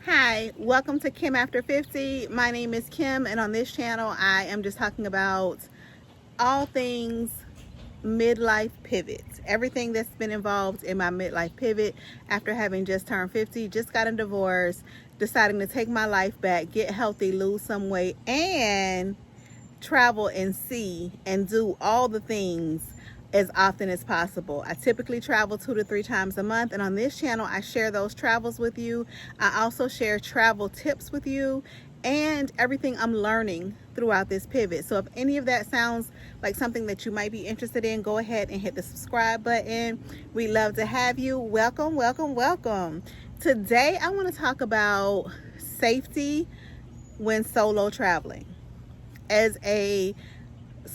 Hi, welcome to Kim After 50. My name is Kim, and on this channel I am just talking about all things midlife pivots. Everything that's been involved in my midlife pivot after having just turned 50, just got a divorce, deciding to take my life back, get healthy, lose some weight, and travel and see and do all the things as often as possible. I typically travel 2 to 3 times a month, and on this channel I share those travels with you. I also share travel tips with you and everything I'm learning throughout this pivot. So if any of that sounds like something that you might be interested in, go ahead and hit the subscribe button. We love to have you. Welcome, welcome, welcome. Today I want to talk about safety when solo traveling. As a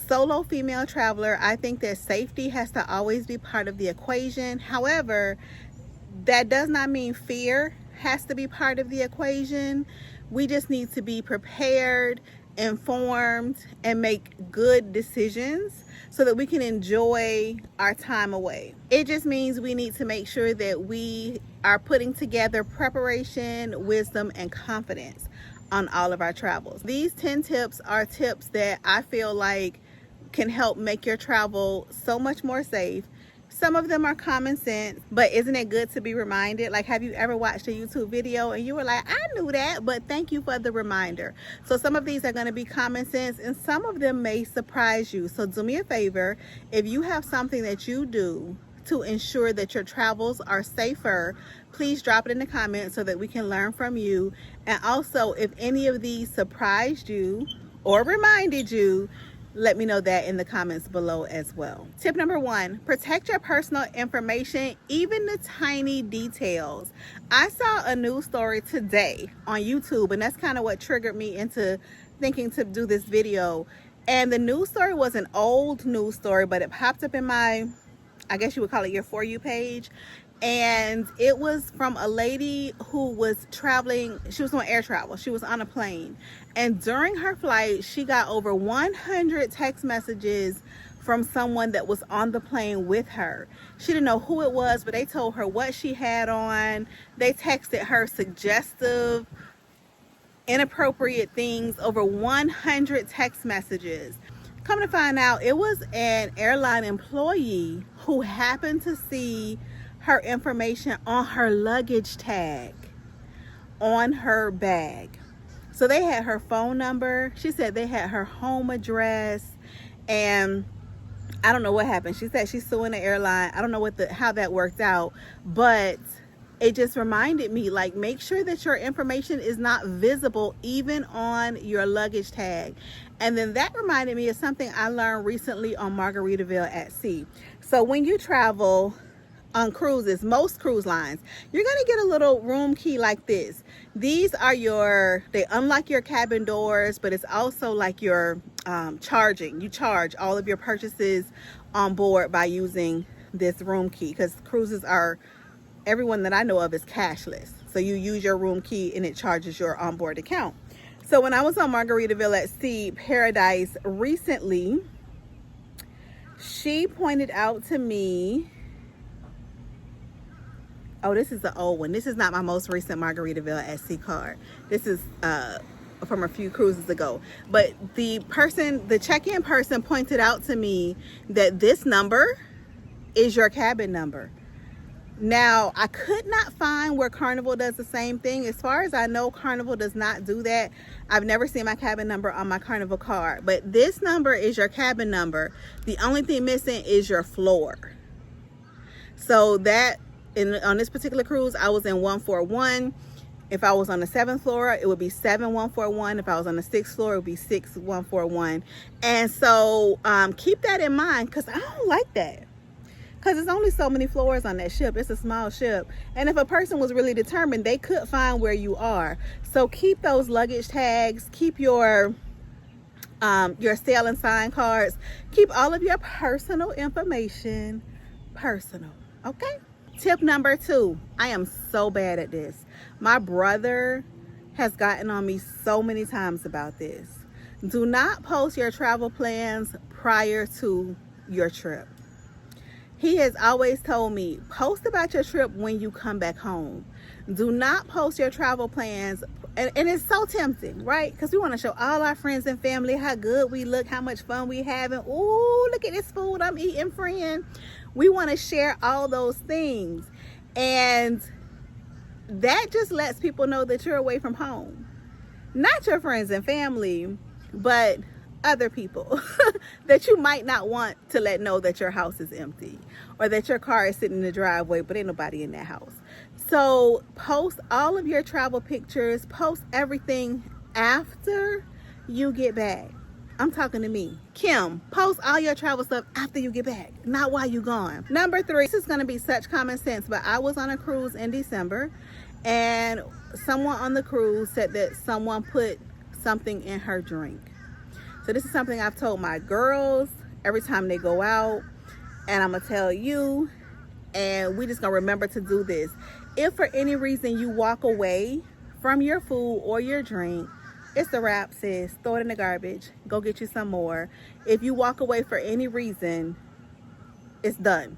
solo female traveler, I think that safety has to always be part of the equation. However, that does not mean fear has to be part of the equation. We just need to be prepared, informed, and make good decisions so that we can enjoy our time away. It just means we need to make sure that we are putting together preparation, wisdom, and confidence on all of our travels. These 10 tips are tips that I feel like can help make your travel so much more safe. Some of them are common sense, but isn't it good to be reminded? Like, have you ever watched a YouTube video and you were like, I knew that, but thank you for the reminder. So some of these are going to be common sense, and some of them may surprise you. So do me a favor, if you have something that you do to ensure that your travels are safer, please drop it in the comments so that we can learn from you. And also, if any of these surprised you or reminded you, let me know that in the comments below as well. Tip number 1, protect your personal information, even the tiny details. I saw a news story today on YouTube, and that's kind of what triggered me into thinking to do this video. And the news story was an old news story, but it popped up in my, I guess you would call it your For You page. And it was from a lady who was traveling. She was on air travel. She was on a plane. And during her flight, she got over 100 text messages from someone that was on the plane with her. She didn't know who it was, but they told her what she had on. They texted her suggestive, inappropriate things, over 100 text messages. Come to find out, it was an airline employee who happened to see her information on her luggage tag on her bag. So they had her phone number. She said they had her home address, and I don't know what happened. She said she's suing the airline. I don't know how that worked out, but it just reminded me, like, make sure that your information is not visible even on your luggage tag. And then that reminded me of something I learned recently on Margaritaville at Sea. So when you travel on cruises, most cruise lines, you're going to get a little room key like this. These are they unlock your cabin doors, but it's also like your charging. You charge all of your purchases on board by using this room key, because cruises everyone that I know of is cashless. So you use your room key and it charges your onboard account. So when I was on Margaritaville at Sea Paradise recently, she pointed out to me, oh, this is the old one. This is not my most recent Margaritaville at Sea card. This is from a few cruises ago. But the check-in person pointed out to me that this number is your cabin number. Now, I could not find where Carnival does the same thing. As far as I know, Carnival does not do that. I've never seen my cabin number on my Carnival card. But this number is your cabin number. The only thing missing is your floor. So that, on this particular cruise, I was in 141. If I was on the 7th floor, it would be 7141. If I was on the 6th floor, it would be 6141. And so keep that in mind, because I don't like that. Because there's only so many floors on that ship. It's a small ship. And if a person was really determined, they could find where you are. So keep those luggage tags, keep your sail and sign cards, keep all of your personal information personal, okay? Tip number 2, I am so bad at this. My brother has gotten on me so many times about this. Do not post your travel plans prior to your trip. He has always told me, post about your trip when you come back home. Do not post your travel plans. And it's so tempting, right? Because we want to show all our friends and family how good we look, how much fun we having. Ooh, look at this food I'm eating, friend. We want to share all those things. And that just lets people know that you're away from home. Not your friends and family, but other people that you might not want to let know that your house is empty or that your car is sitting in the driveway, but ain't nobody in that house. So post all of your travel pictures, post everything after you get back. I'm talking to me. Kim, post all your travel stuff after you get back, not while you're gone. Number 3, this is going to be such common sense, but I was on a cruise in December and someone on the cruise said that someone put something in her drink. So this is something I've told my girls every time they go out, and I'm gonna tell you, and we just gonna remember to do this. If for any reason you walk away from your food or your drink, it's a wrap, sis. Throw it in the garbage. Go get you some more. If you walk away for any reason, it's done.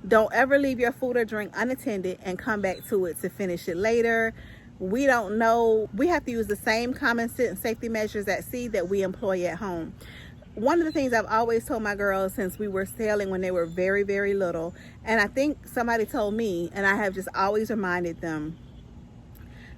Don't ever leave your food or drink unattended and come back to it to finish it later. We don't know. We have to use the same common sense safety measures at sea that we employ at home. One of the things I've always told my girls since we were sailing when they were very, very little, and I think somebody told me, and I have just always reminded them,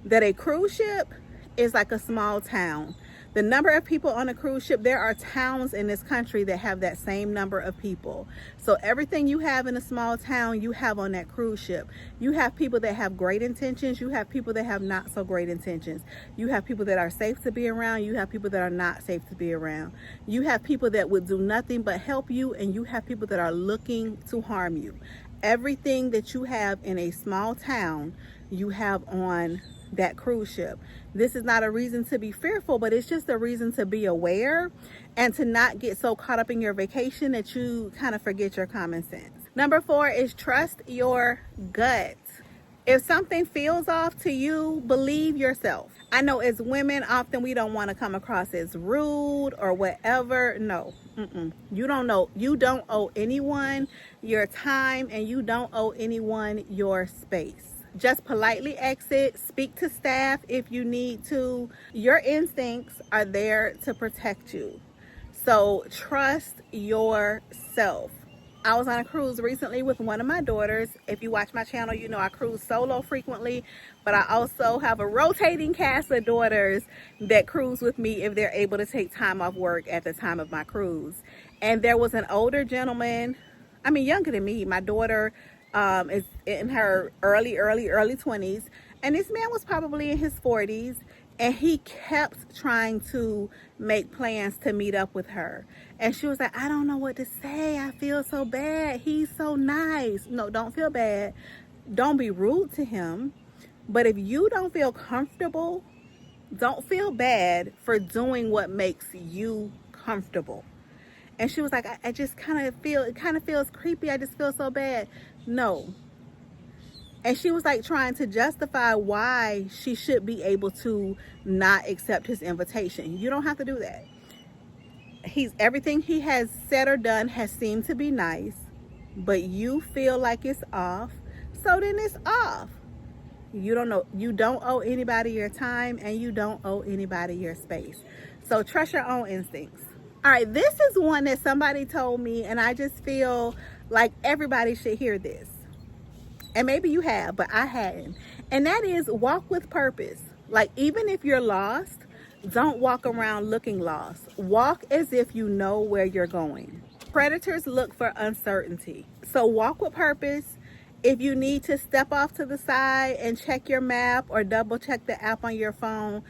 that a cruise ship is like a small town. The number of people on a cruise ship, there are towns in this country that have that same number of people. So everything you have in a small town, you have on that cruise ship. You have people that have great intentions. You have people that have not so great intentions. You have people that are safe to be around. You have people that are not safe to be around. You have people that would do nothing but help you, and you have people that are looking to harm you. Everything that you have in a small town, you have on that cruise ship. This is not a reason to be fearful, but it's just a reason to be aware and to not get so caught up in your vacation that you kind of forget your common sense. Number 4 is trust your gut. If something feels off to you, believe yourself. I know as women, often we don't want to come across as rude or whatever. No, you don't know. You don't owe anyone your time, and you don't owe anyone your space. Just politely exit, speak to staff if you need to. Your instincts are there to protect you. So trust yourself. I was on a cruise recently with one of my daughters. If you watch my channel, you know I cruise solo frequently, but I also have a rotating cast of daughters that cruise with me if they're able to take time off work at the time of my cruise. And there was an older gentleman, younger than me. My daughter is in her early 20s, and this man was probably in his 40s, and he kept trying to make plans to meet up with her. And she was like, I don't know what to say. I feel so bad. He's so nice. No, don't feel bad. Don't be rude to him. But if you don't feel comfortable, don't feel bad for doing what makes you comfortable. And she was like, I just it kind of feels creepy. I just feel so bad. No. And she was like trying to justify why she should be able to not accept his invitation. You don't have to do that. Everything he has said or done has seemed to be nice, but you feel like it's off. So then it's off. You don't owe anybody your time, and you don't owe anybody your space. So trust your own instincts. All right, this is one that somebody told me, and I just feel like everybody should hear this. And maybe you have, but I hadn't. And that is walk with purpose. Like, even if you're lost, don't walk around looking lost. Walk as if you know where you're going. Predators look for uncertainty. So walk with purpose. If you need to step off to the side and check your map or double check the app on your phone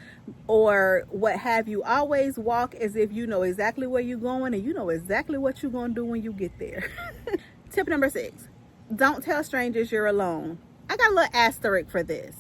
or what have you, always walk as if you know exactly where you're going and you know exactly what you're going to do when you get there. Tip number 6, don't tell strangers you're alone. I got a little asterisk for this.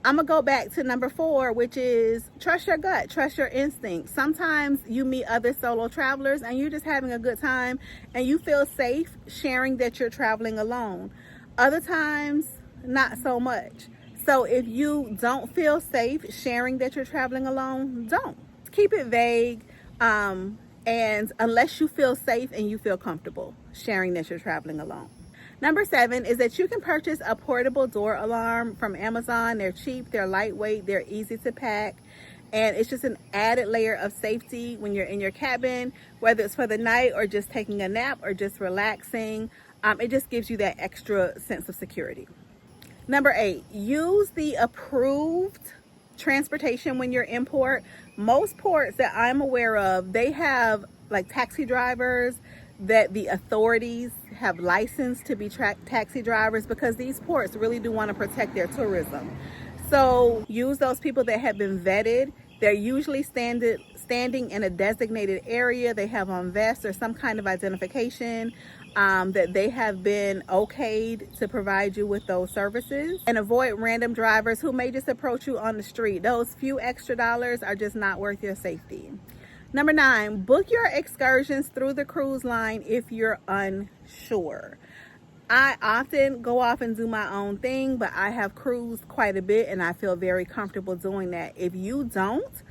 I'm going to go back to number 4, which is trust your gut, trust your instincts. Sometimes you meet other solo travelers and you're just having a good time and you feel safe sharing that you're traveling alone. Other times, not so much. So if you don't feel safe sharing that you're traveling alone, don't. Keep it vague. And unless you feel safe and you feel comfortable sharing that you're traveling alone. Number 7 is that you can purchase a portable door alarm from Amazon. They're cheap, they're lightweight, they're easy to pack, and it's just an added layer of safety when you're in your cabin, whether it's for the night or just taking a nap or just relaxing. It just gives you that extra sense of security. Number 8, use the approved transportation when you're in port. Most ports that I'm aware of, they have like taxi drivers that the authorities have licensed to be taxi drivers, because these ports really do want to protect their tourism. So use those people that have been vetted. They're usually standing in a designated area. They have on vests or some kind of identification that they have been okayed to provide you with those services. And avoid random drivers who may just approach you on the street. Those few extra dollars are just not worth your safety. Number 9, book your excursions through the cruise line if you're unsure. I often go off and do my own thing, but I have cruised quite a bit and I feel very comfortable doing that. If you don't,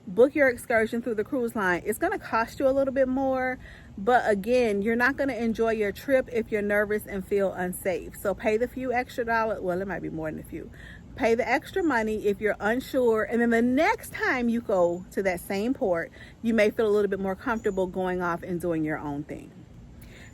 book your excursion through the cruise line. It's going to cost you a little bit more, but again, you're not going to enjoy your trip if you're nervous and feel unsafe. So pay the few extra dollars. Well, it might be more than a few. Pay the extra money if you're unsure, and then the next time you go to that same port, you may feel a little bit more comfortable going off and doing your own thing.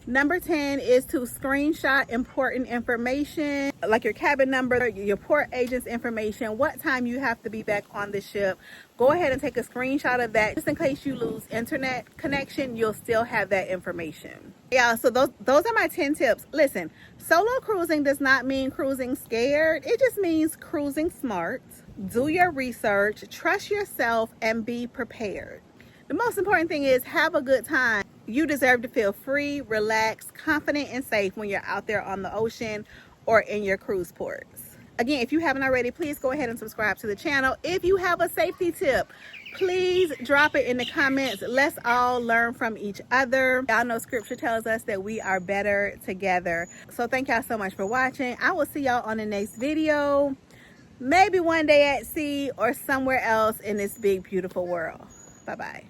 Number 10 is to screenshot important information like your cabin number, your port agent's information, what time you have to be back on the ship. Go ahead and take a screenshot of that. Just in case you lose internet connection, you'll still have that information. Yeah, so those are my 10 tips. Listen, solo cruising does not mean cruising scared. It just means cruising smart. Do your research, trust yourself, and be prepared. The most important thing is have a good time. You deserve to feel free, relaxed, confident, and safe when you're out there on the ocean or in your cruise ports. Again, if you haven't already, please go ahead and subscribe to the channel. If you have a safety tip, please drop it in the comments. Let's all learn from each other. Y'all know scripture tells us that we are better together. So thank y'all so much for watching. I will see y'all on the next video. Maybe one day at sea or somewhere else in this big, beautiful world. Bye-bye.